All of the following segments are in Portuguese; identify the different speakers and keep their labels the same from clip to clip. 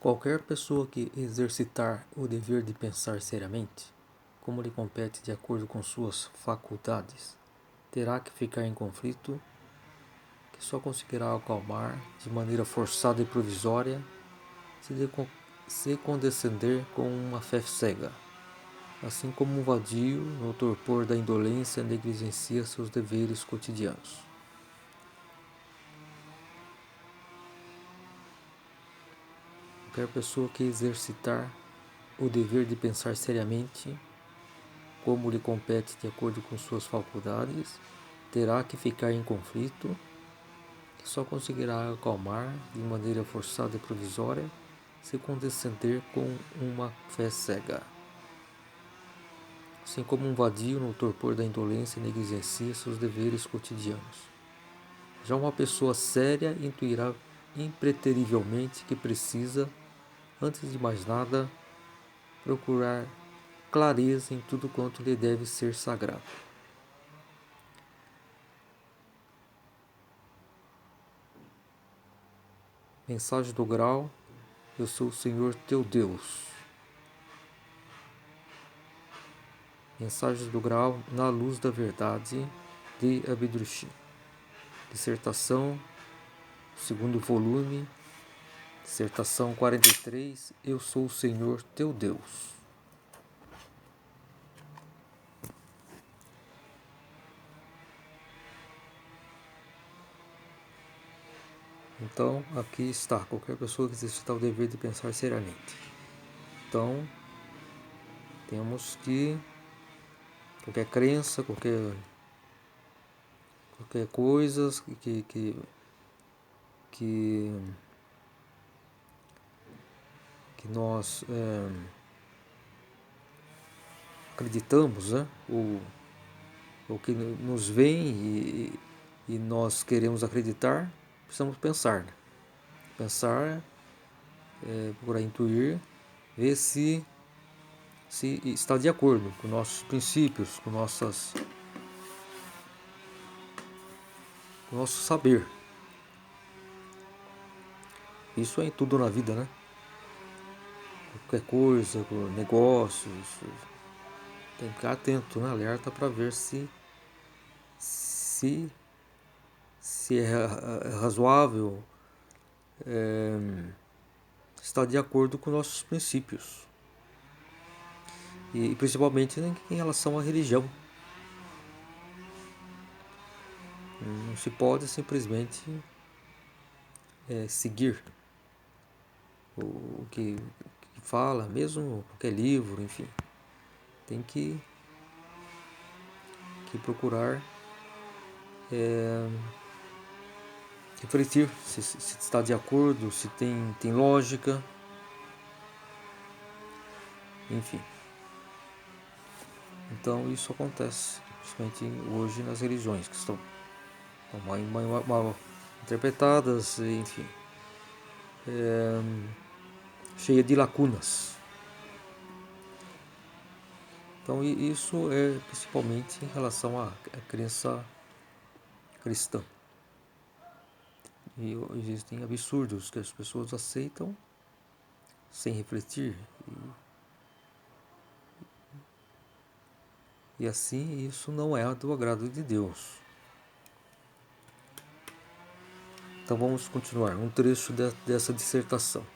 Speaker 1: Qualquer pessoa que exercitar o dever de pensar seriamente, como lhe compete de acordo com suas faculdades, terá que ficar em conflito que só conseguirá acalmar de maneira forçada e provisória se condescender com uma fé cega. Assim como um vadio, no torpor da indolência, negligencia seus deveres cotidianos. Qualquer pessoa que exercitar o dever de pensar seriamente, como lhe compete de acordo com suas faculdades, terá que ficar em conflito, que só conseguirá acalmar de maneira forçada e provisória se condescender com uma fé cega. Assim como um vadio no torpor da indolência negligencia seus deveres cotidianos. Já uma pessoa séria intuirá impreterivelmente que precisa, antes de mais nada, procurar clareza em tudo quanto lhe deve ser sagrado. Mensagem do Grau: Eu sou o Senhor teu Deus. Mensagens do Grau na luz da verdade, de Abdrushi. Dissertação, segundo volume, dissertação 43, Eu sou o Senhor teu Deus. Então, aqui está, qualquer pessoa que exercitar o dever de pensar seriamente. Então, temos que, qualquer crença, qualquer coisa que nós acreditamos, né? ou que nos vem e nós queremos acreditar, precisamos pensar. Né? Pensar, procurar intuir, ver se está de acordo com nossos princípios, com nosso saber. Isso é em tudo na vida, né? Qualquer coisa, negócios, tem que ficar atento, né? Alerta para ver se é razoável, está de acordo com nossos princípios. E principalmente em relação à religião. Não se pode simplesmente seguir o que fala, mesmo qualquer livro, enfim. Tem que procurar refletir se está de acordo, se tem lógica, enfim. Então isso acontece, principalmente hoje nas religiões, que estão mal interpretadas, enfim, cheia de lacunas. Então isso é principalmente em relação à crença cristã. E existem absurdos que as pessoas aceitam sem refletir. E assim isso não é do agrado de Deus. Então vamos continuar um trecho dessa dissertação.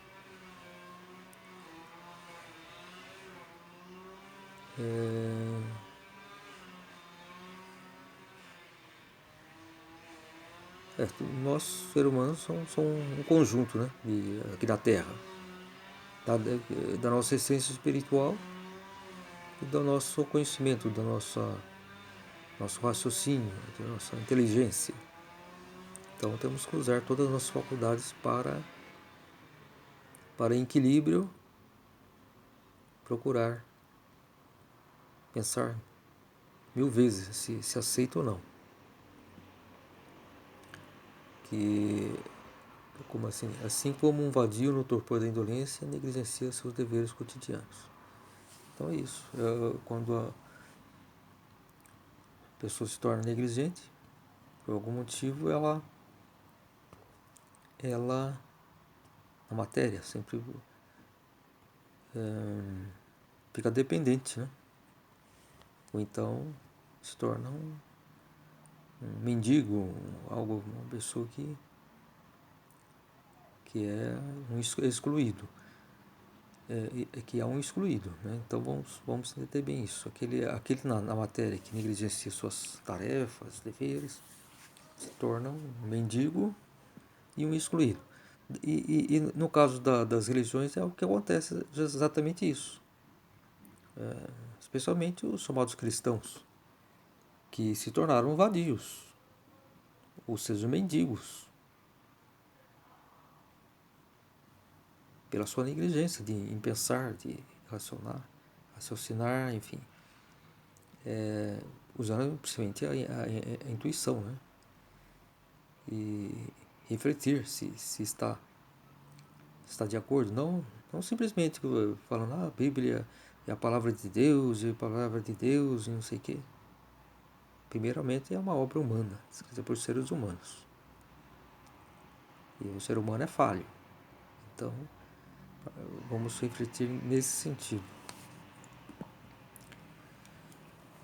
Speaker 1: Nós, seres humanos, somos um conjunto, né, aqui da Terra, da nossa essência espiritual e do nosso conhecimento, do nosso raciocínio, da nossa inteligência. Então temos que usar todas as nossas faculdades para em equilíbrio, procurar pensar 1000 vezes se aceita ou não. Como assim como um vadio no torpor da indolência negligencia seus deveres cotidianos. Então é isso. Quando a pessoa se torna negligente, por algum motivo, ela a matéria sempre fica dependente, né? Ou então se torna um mendigo, uma pessoa que é um excluído. Que é um excluído, né? Então vamos entender bem isso. Aquele na matéria que negligencia suas tarefas, deveres, se torna um mendigo e um excluído. E no caso das religiões é o que acontece, exatamente isso. Especialmente os chamados cristãos, que se tornaram vadios, ou seja, mendigos, pela sua negligência em pensar, de raciocinar, enfim, usando principalmente a intuição, né? E refletir se está de acordo, não simplesmente falando, a Bíblia é a palavra de Deus, e não sei o quê. Primeiramente é uma obra humana, escrita por seres humanos. E o ser humano é falho. Então, vamos refletir nesse sentido.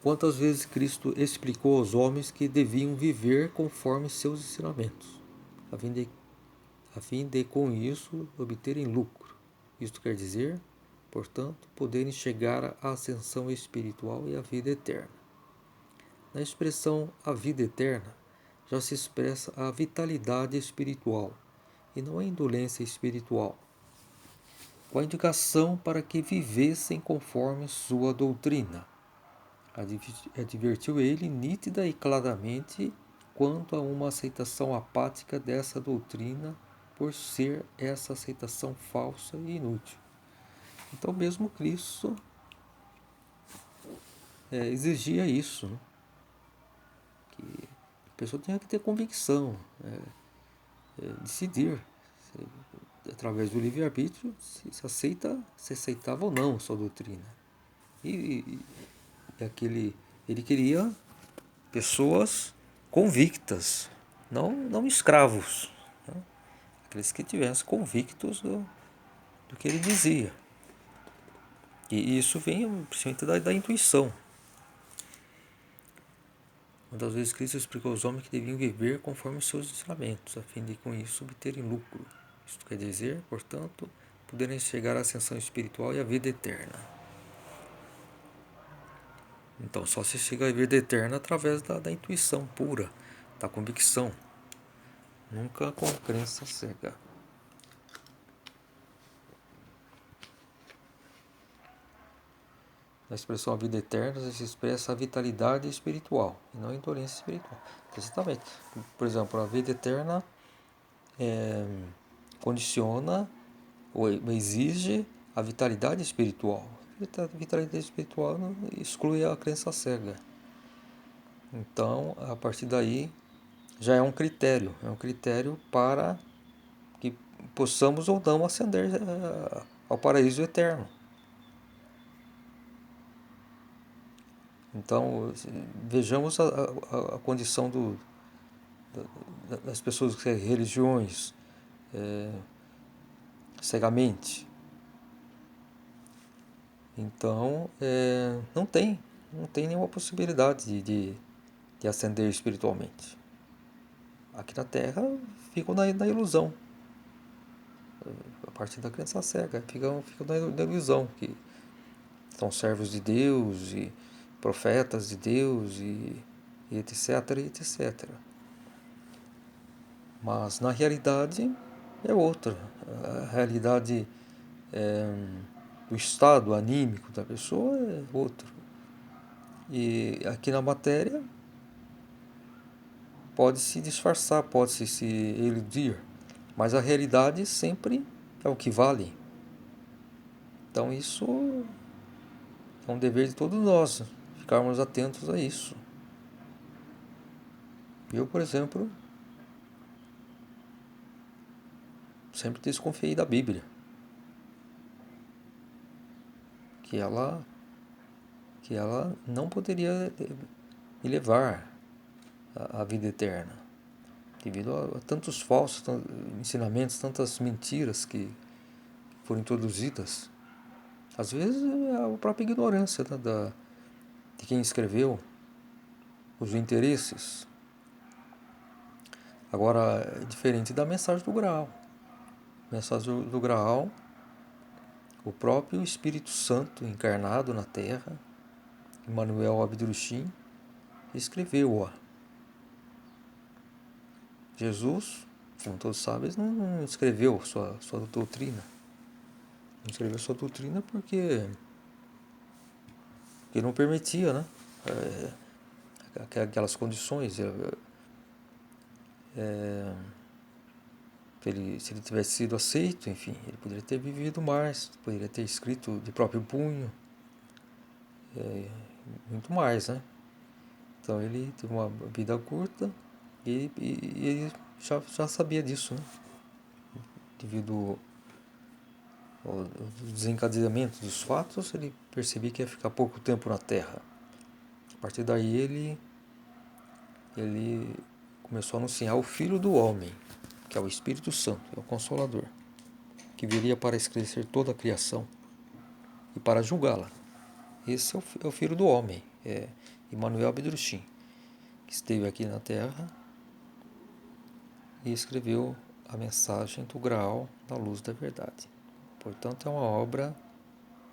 Speaker 1: Quantas vezes Cristo explicou aos homens que deviam viver conforme seus ensinamentos, a fim de com isso obterem lucro. Isto quer dizer, portanto, poderem chegar à ascensão espiritual e à vida eterna. Na expressão a vida eterna, já se expressa a vitalidade espiritual e não a indolência espiritual, com a indicação para que vivessem conforme sua doutrina. Advertiu ele nítida e claramente quanto a uma aceitação apática dessa doutrina, por ser essa aceitação falsa e inútil. Então, mesmo Cristo exigia isso, né? Que a pessoa tinha que ter convicção, decidir através do livre-arbítrio se aceitava ou não a sua doutrina. E ele queria pessoas convictas, não escravos, né? Aqueles que tivessem convictos do que ele dizia. E isso vem principalmente da intuição. Uma das vezes Cristo explicou aos homens que deviam viver conforme os seus ensinamentos, a fim de com isso obterem lucro. Isto quer dizer, portanto, poderem chegar à ascensão espiritual e à vida eterna. Então só se chega à vida eterna através da intuição pura, da convicção, nunca com crença cega. Na expressão a vida eterna se expressa a vitalidade espiritual e não a indolência espiritual. Exatamente. Por exemplo, a vida eterna condiciona ou exige a vitalidade espiritual. A vitalidade espiritual exclui a crença cega. Então, a partir daí, já é um critério para que possamos ou não ascender ao paraíso eterno. Então, vejamos a condição das pessoas que têm religiões cegamente. Então, não tem nenhuma possibilidade de ascender espiritualmente. Aqui na Terra ficam na ilusão. A partir da crença cega, ficam na ilusão que são servos de Deus e profetas de Deus e etc, etc. Mas na realidade é outra. A realidade do estado anímico da pessoa é outro. E aqui na matéria pode se disfarçar, pode se iludir, mas a realidade sempre é o que vale. Então isso é um dever de todos nós, ficarmos atentos a isso. Eu, por exemplo, sempre desconfiei da Bíblia, que ela não poderia me levar à vida eterna, devido a tantos falsos ensinamentos, tantas mentiras que foram introduzidas. Às vezes é a própria ignorância, né, de quem escreveu, os interesses. Agora, é diferente da mensagem do Graal. A mensagem do Graal, o próprio Espírito Santo encarnado na Terra, Emmanuel Abdurrahim, escreveu-a. Jesus, como todos sabem, não escreveu sua doutrina. Não escreveu sua doutrina porque não permitia, né? Aquelas condições. Se ele tivesse sido aceito, enfim, ele poderia ter vivido mais, poderia ter escrito de próprio punho, muito mais, né? Então ele teve uma vida curta e ele já sabia disso, né? Devido ao desencadeamento dos fatos, ele percebia que ia ficar pouco tempo na Terra. A partir daí ele começou a anunciar o Filho do Homem, que é o Espírito Santo, é o Consolador, que viria para esclarecer toda a criação e para julgá-la. Esse é o Filho do Homem, é Emmanuel Abdurrahim, que esteve aqui na Terra e escreveu a mensagem do Graal da Luz da Verdade. Portanto, é uma obra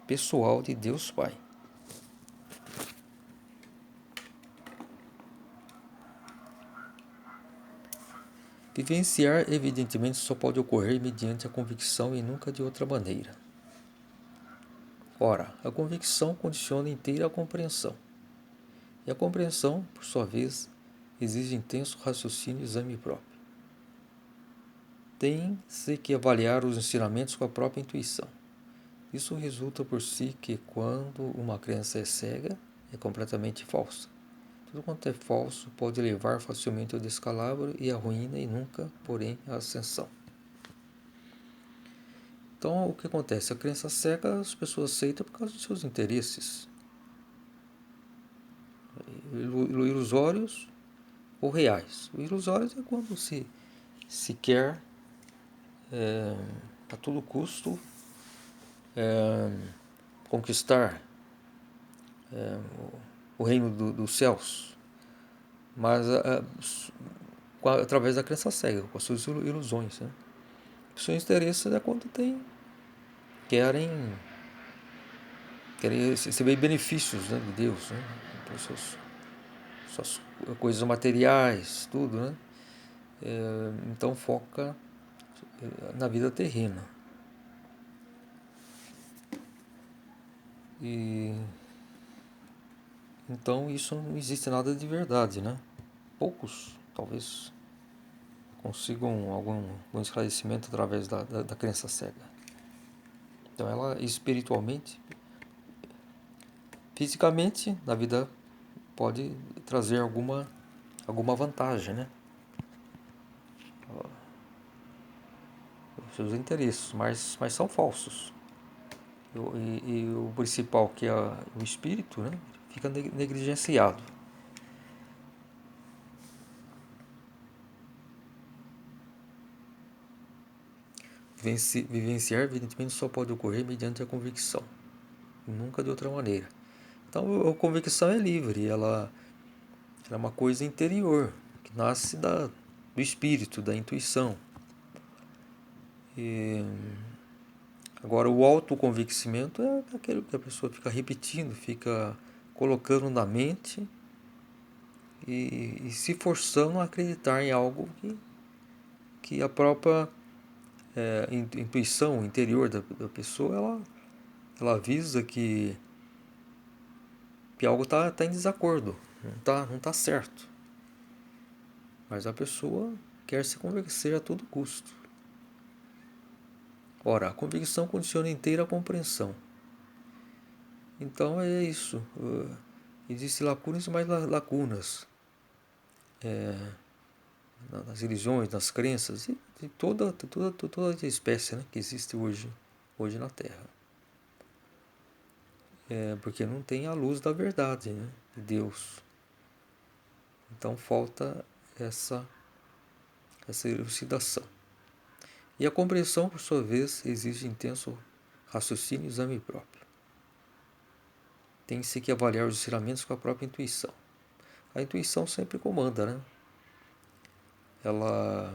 Speaker 1: pessoal de Deus Pai. Vivenciar, evidentemente, só pode ocorrer mediante a convicção e nunca de outra maneira. Ora, a convicção condiciona inteira a compreensão. E a compreensão, por sua vez, exige intenso raciocínio e exame próprio. Tem-se que avaliar os ensinamentos com a própria intuição. Isso resulta por si que, quando uma crença é cega, é completamente falsa. Tudo quanto é falso pode levar facilmente ao descalabro e à ruína e nunca, porém, à ascensão. Então, o que acontece? A crença cega as pessoas aceitam por causa dos seus interesses ilusórios ou reais. O ilusórios é quando se quer a todo custo conquistar o reino dos céus, mas através da crença cega, com as suas ilusões. Né? Os seus interesses é quando querem receber benefícios, né, de Deus, né? Por suas coisas materiais, tudo, né? Então foca na vida terrena. E então isso não existe nada de verdade, né? Poucos talvez consigam algum esclarecimento através da crença cega. Então ela espiritualmente, fisicamente, na vida pode trazer alguma vantagem, né? Os seus interesses, mas são falsos. E o principal, que é o espírito, né? Fica negligenciado. Vivenciar, evidentemente, só pode ocorrer mediante a convicção, nunca de outra maneira. Então, a convicção é livre, ela é uma coisa interior, que nasce do espírito, da intuição. E, agora, o autoconvencimento é aquele que a pessoa fica repetindo, fica colocando na mente e se forçando a acreditar em algo que a própria intuição interior da pessoa, ela avisa que algo está em desacordo, não tá certo. Mas a pessoa quer se convencer a todo custo. Ora, a convicção condiciona inteira a compreensão. Então é isso. Existem lacunas e mais lacunas nas religiões, nas crenças e de toda a espécie, né, que existe hoje na Terra. Porque não tem a luz da verdade, né, de Deus. Então falta essa elucidação. E a compreensão, por sua vez, exige intenso raciocínio e exame próprio. tem-se que avaliar os ensinamentos com a própria intuição. A intuição sempre comanda, né? Ela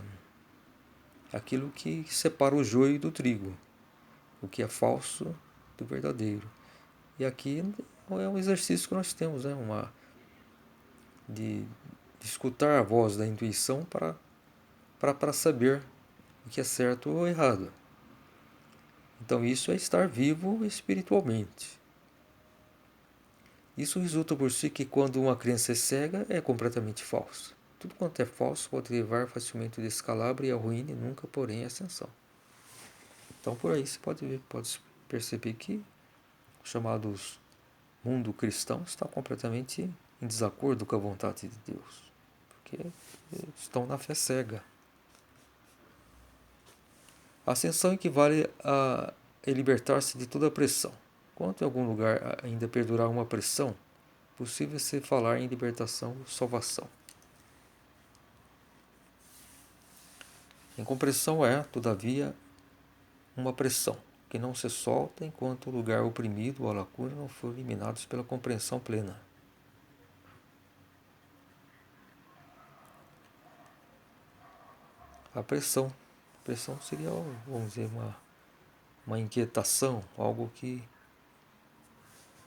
Speaker 1: é aquilo que separa o joio do trigo, o que é falso do verdadeiro. E aqui é um exercício que nós temos, né? De escutar a voz da intuição para saber o que é certo ou errado. Então isso é estar vivo espiritualmente. Isso resulta por si que quando uma crença é cega, é completamente falsa. Tudo quanto é falso pode levar facilmente ao descalabro e à ruína, e nunca, porém, à ascensão. Então por aí você pode perceber que os chamados mundo cristão está completamente em desacordo com a vontade de Deus, porque estão na fé cega. A ascensão equivale a libertar-se de toda a pressão. Enquanto em algum lugar ainda perdurar uma pressão, possível se falar em libertação ou salvação. Incompreensão é, todavia, uma pressão que não se solta enquanto o lugar oprimido ou a lacuna não for eliminados pela compreensão plena. A pressão. A pressão seria, vamos dizer, uma inquietação, algo que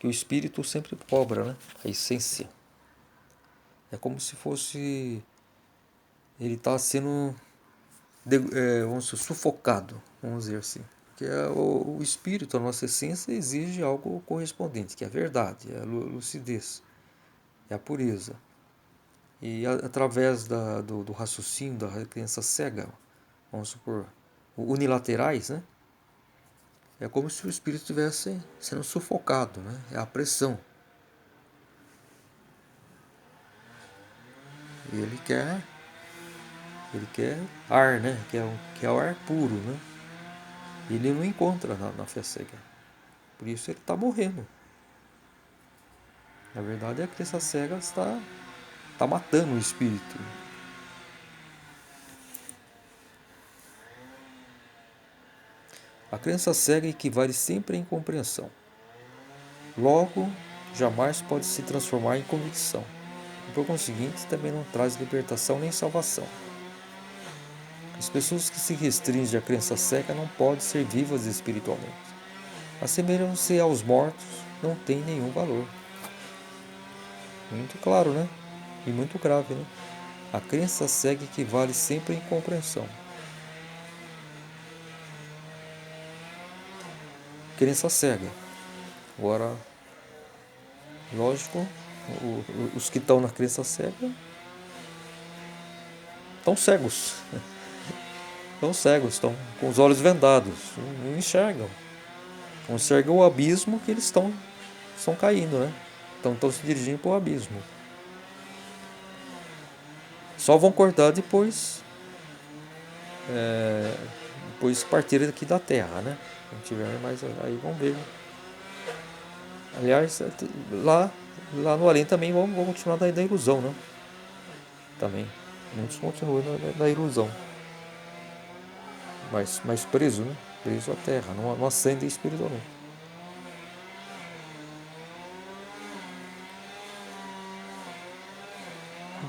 Speaker 1: o espírito sempre cobra, né? A essência. É como se fosse... Ele está sendo, vamos dizer, sufocado, vamos dizer assim. Porque o espírito, a nossa essência, exige algo correspondente, que é a verdade, é a lucidez, é a pureza. E através do raciocínio, da crença cega, vamos supor, unilaterais, né? É como se o espírito estivesse sendo sufocado, né? É a pressão. E ele quer ar, né? Que é o ar puro, né? E ele não encontra na fé cega. Por isso ele está morrendo. Na verdade, a crença cega está matando o espírito. A crença cega equivale sempre à incompreensão. Logo, jamais pode se transformar em convicção. E, por conseguinte, também não traz libertação nem salvação. As pessoas que se restringem à crença cega não podem ser vivas espiritualmente. Assemelham-se aos mortos, não têm nenhum valor. Muito claro, né? E muito grave, né? A crença cega equivale sempre à incompreensão. Crença cega. Agora, lógico, os que estão na crença cega estão cegos. Estão cegos, estão com os olhos vendados, não enxergam. Não enxergam o abismo que eles estão caindo, né? Estão se dirigindo para o abismo. Só vão cortar depois partirem aqui da Terra, né? Não tiver mais, aí vão ver. Aliás, lá no além também vão continuar da ilusão, né? Também. Muitos continuam na ilusão. Mas preso, né? Preso à Terra, não ascendem espiritualmente.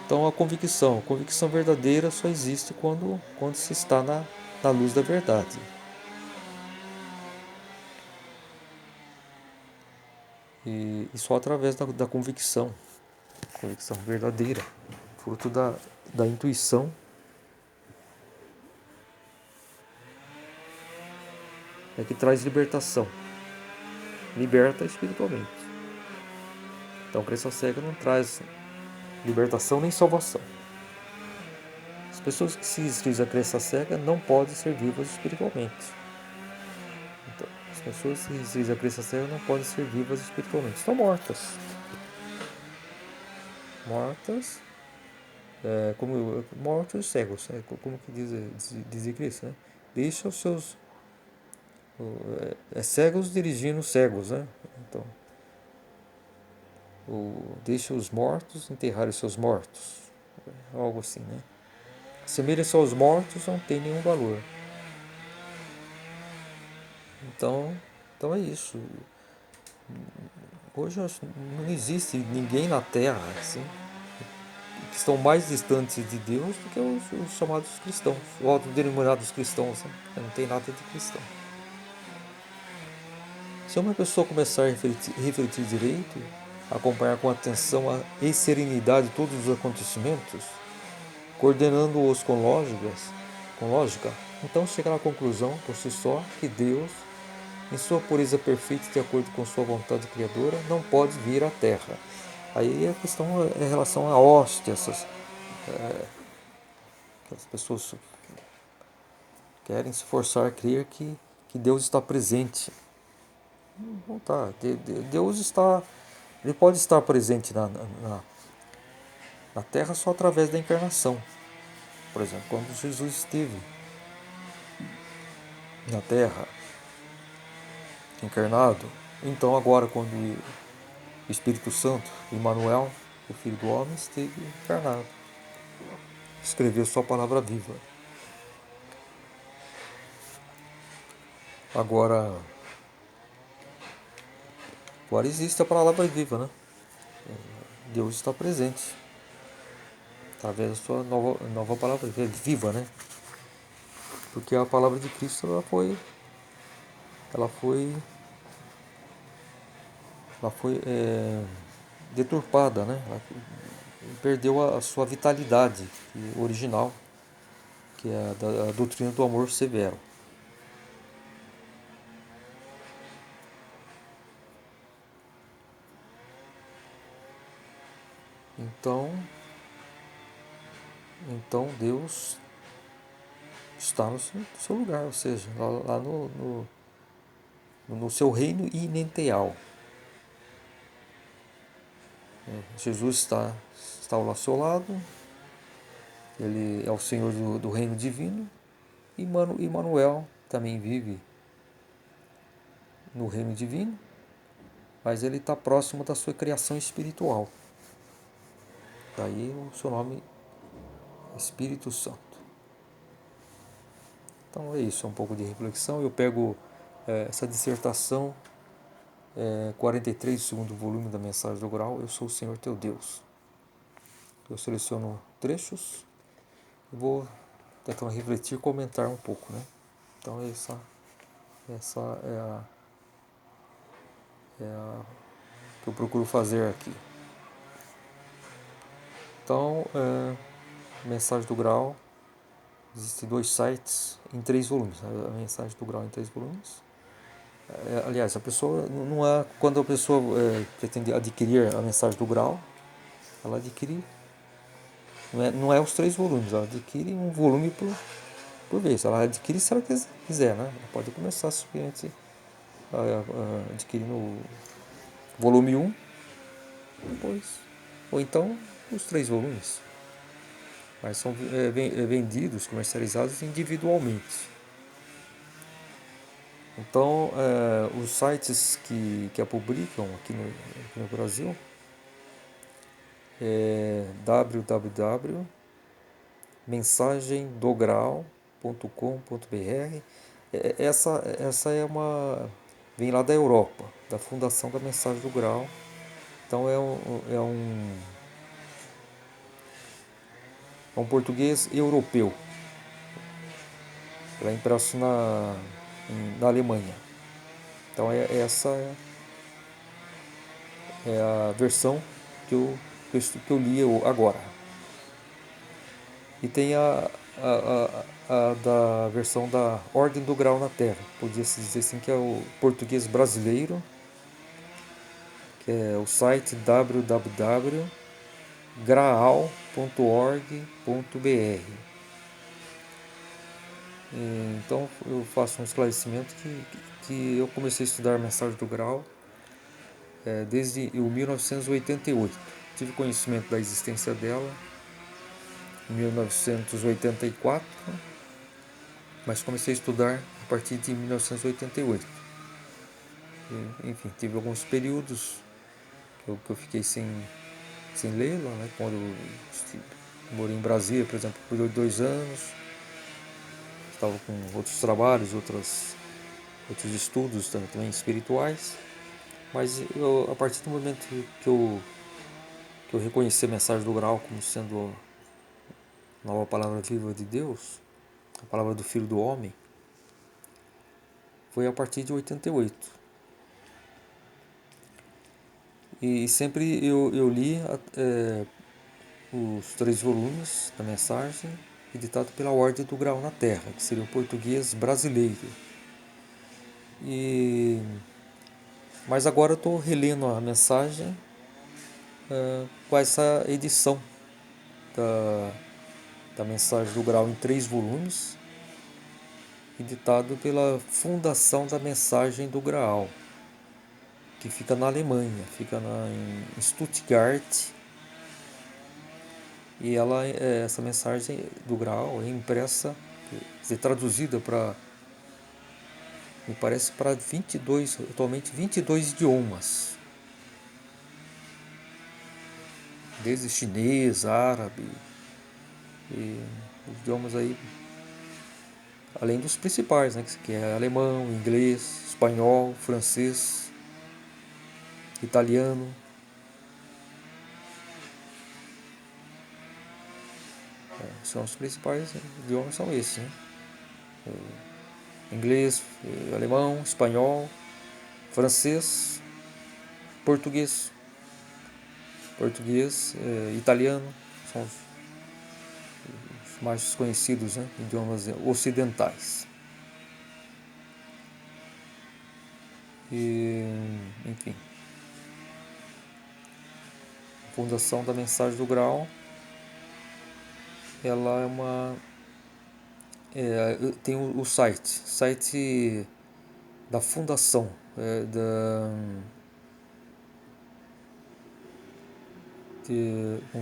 Speaker 1: Então a convicção verdadeira só existe quando se está na luz da verdade. E só através da convicção verdadeira, fruto da intuição, é que traz libertação. Liberta espiritualmente. Então a crença cega não traz libertação nem salvação. As pessoas que se restringem à crença cega não podem ser vivas espiritualmente. Então, as pessoas que se restringem à crença cega não podem ser vivas espiritualmente. Estão mortas. Mortas, como mortos cegos, como que diz Cristo, né? Deixa os seus cegos dirigindo cegos, né? Então, deixa os mortos enterrar os seus mortos, algo assim, né? Assemelha-se aos mortos, não tem nenhum valor. Então é isso. Hoje não existe ninguém na Terra assim, que estão mais distantes de Deus do que os chamados cristãos, os autodenominados cristãos. Né? Não tem nada de cristão. Se uma pessoa começar a refletir direito, acompanhar com atenção e serenidade todos os acontecimentos, coordenando-os com lógica, então chegará à conclusão por si só que Deus, em sua pureza perfeita e de acordo com sua vontade criadora, não pode vir à Terra. Aí a questão é em relação à hóstia, as pessoas querem se forçar a crer que Deus está presente. Não tá. Deus está. Ele pode estar presente na Terra só através da encarnação. Por exemplo, quando Jesus esteve na Terra, encarnado, então agora quando o Espírito Santo, Emmanuel, o Filho do Homem, esteve encarnado, escreveu sua palavra viva. Agora existe a palavra viva, né? Deus está presente através da sua nova palavra viva, né? Porque a palavra de Cristo ela foi deturpada, né? Ela perdeu a sua vitalidade original, que é a doutrina do amor severo. Então Deus está no seu lugar, ou seja, lá no seu reino iminenteal. Jesus está ao seu lado, ele é o Senhor do reino divino, e Emmanuel também vive no reino divino, mas ele está próximo da sua criação espiritual. Daí o seu nome Espírito Santo. Então é isso, é um pouco de reflexão. Eu pego essa dissertação 43 do segundo volume da Mensagem do Grau, Eu Sou o Senhor Teu Deus. Eu seleciono trechos e vou tentando refletir e comentar um pouco, né? Então essa é a que eu procuro fazer aqui. Então, Mensagem do Grau, existem 2 sites em 3 volumes. A Mensagem do Grau em 3 volumes. Aliás, a pessoa não é quando a pessoa pretende adquirir a Mensagem do Grau, ela adquire não é os 3 volumes, ela adquire um volume por vez. Ela adquire se ela quiser, né? Ela pode começar simplesmente adquirindo o volume 1, depois, ou então os 3 volumes. Mas são vendidos, comercializados individualmente. Então, os sites que a publicam aqui no Brasil é www.mensagemdograu.com.br. Essa é vem lá da Europa, da Fundação da Mensagem do Grau. Então é um português europeu. Ela é impresso na Alemanha. Então essa é a versão que eu li agora. E tem a da versão da Ordem do Grau na Terra, podia-se dizer assim, que é o português brasileiro, que é o site www.graal.org.br. Então eu faço um esclarecimento que eu comecei a estudar a Mensagem do Grau desde 1988. Tive conhecimento da existência dela em 1984, mas comecei a estudar a partir de 1988. Enfim, tive alguns períodos que eu fiquei sem lê-la, né? Quando eu morei em Brasília, por exemplo, por 2 anos, estava com outros trabalhos, outros estudos também espirituais. Mas a partir do momento que eu reconheci a mensagem do Graal como sendo a nova palavra viva de Deus, a palavra do Filho do Homem, foi a partir de 88. E sempre eu li os 3 volumes da mensagem, editado pela Ordem do Grau na Terra, que seria o português brasileiro. Mas agora eu estou relendo a mensagem com essa edição da mensagem do Grau em 3 volumes, editado pela Fundação da Mensagem do Graal, que fica na Alemanha, fica em Stuttgart. E essa mensagem do Graal é impressa, traduzida para, me parece, para atualmente 22 idiomas, desde chinês, árabe, e os idiomas aí, além dos principais, né, que é alemão, inglês, espanhol, francês, italiano. São os principais idiomas, são esses, né? Inglês, alemão, espanhol, francês, português, italiano, são os mais conhecidos, né? Idiomas ocidentais. E, enfim, a Fundação da Mensagem do Graal, ela é uma tem o site da fundação,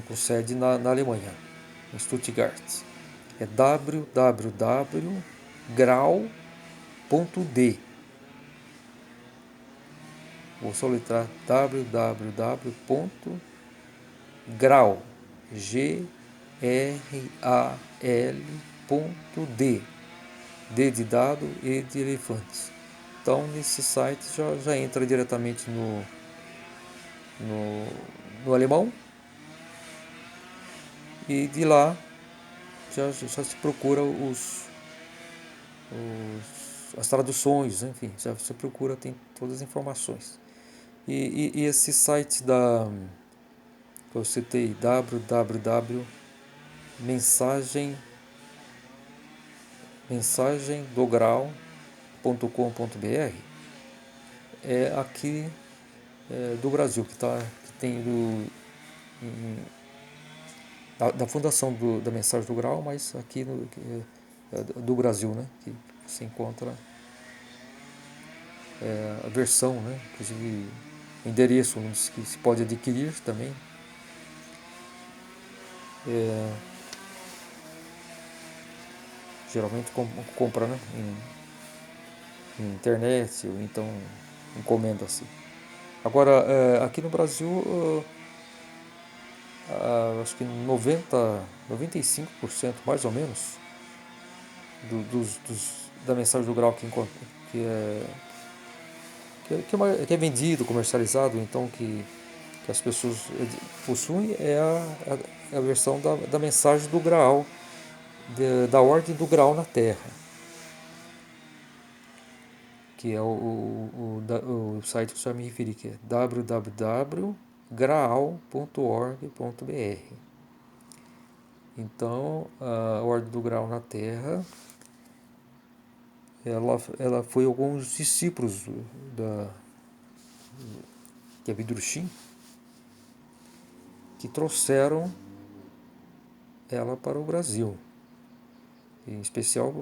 Speaker 1: com sede na Alemanha, em Stuttgart. É www.grau.de. Vou soletrar www.grau, G-R-A-L.d, D de dado e de elefantes. Então, nesse site já entra diretamente no alemão, e de lá já se procura as traduções, enfim, já se procura, tem todas as informações. E esse site que eu citei, mensagemdograu.com.br, é aqui do Brasil, que tem da fundação da Mensagem do Grau, mas aqui do Brasil, né, que se encontra a versão, né, inclusive endereço onde se pode adquirir também. Geralmente compra, né, em internet, ou então encomenda assim. Agora, aqui no Brasil, acho que 95% mais ou menos da mensagem do Grau que é vendido, comercializado, então que as pessoas possuem, é a versão da mensagem do Graal, da Ordem do Graal na Terra, que é o site que eu já me referi, que é www.graal.org.br. Então, a Ordem do Graal na Terra, ela foi alguns discípulos de Abidrushim que trouxeram ela para o Brasil, em especial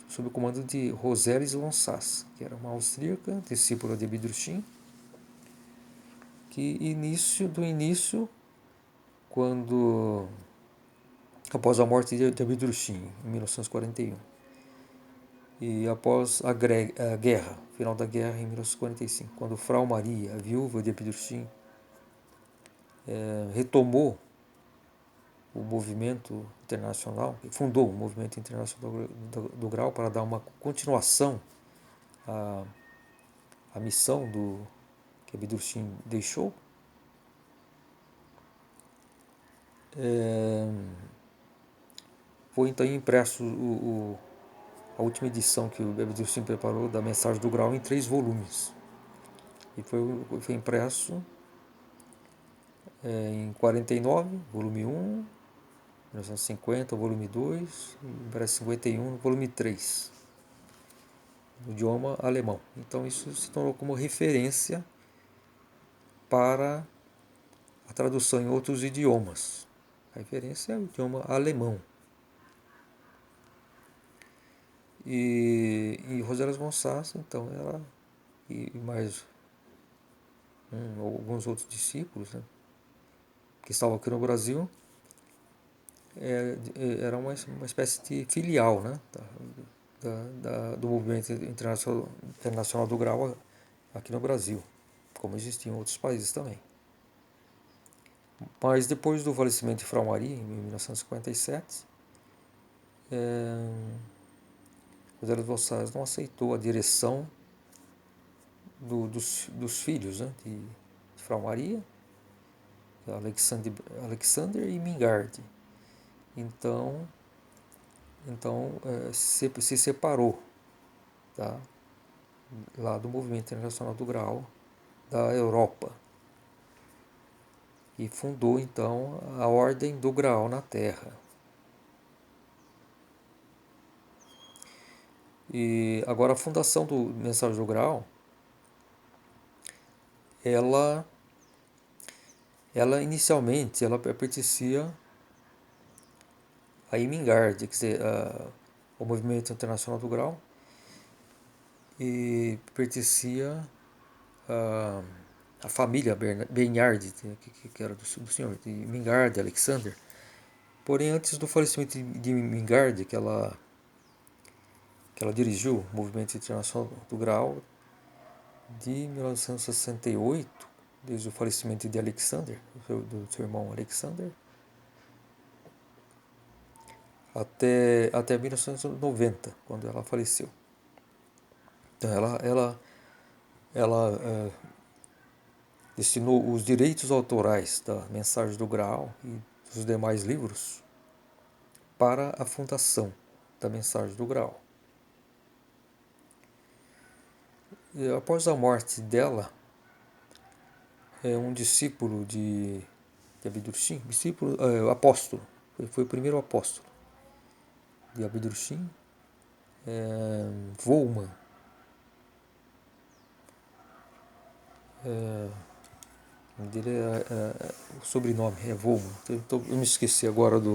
Speaker 1: sob o comando de Roselis Lonsas, que era uma austríaca, discípula de Abidrushim, que do início, quando após a morte de Abidrushim, em 1941, e após a guerra, final da guerra em 1945, quando Frau Maria, a viúva de Abidrushim, retomou o movimento internacional, fundou o movimento internacional do Grau para dar uma continuação à missão que Abdur-Shin deixou. Foi então impresso a última edição que o Abdur-Shin preparou da Mensagem do Grau em 3 volumes. E foi impresso em 49, volume 1, 1950, volume 2, e parece 51, volume 3, no idioma alemão. Então isso se tornou como referência para a tradução em outros idiomas. A referência é o idioma alemão. E Rosélia von Sass, então, ela e mais alguns outros discípulos, né, que estavam aqui no Brasil, era uma espécie de filial, né, do movimento internacional do grau aqui no Brasil, como existia em outros países também. Mas depois do falecimento de Frau Maria, em 1957, Rosélia von Sass não aceitou a direção dos filhos, né, de Frau Maria, Alexander e Mingard. Então se separou, tá, lá do movimento internacional do grau da Europa e fundou então a Ordem do Graal na Terra. E agora a fundação do Mensagem do Graal, ela inicialmente ela pertencia a Irmingard, quer dizer, o movimento internacional do grau, e pertencia a família Bernhard, que era do senhor, de Mingard, Alexander. Porém, antes do falecimento de Mingard, que ela dirigiu o movimento internacional do grau de 1968, desde o falecimento de Alexander, do seu irmão Alexander, até 1990, quando ela faleceu. Então ela destinou os direitos autorais da Mensagem do Graal e dos demais livros para a fundação da Mensagem do Graal. E após a morte dela, um discípulo de Abdur-Shin, apóstolo, foi o primeiro apóstolo de Abdur-Shin, Volman. O sobrenome é Volman. Eu me esqueci agora do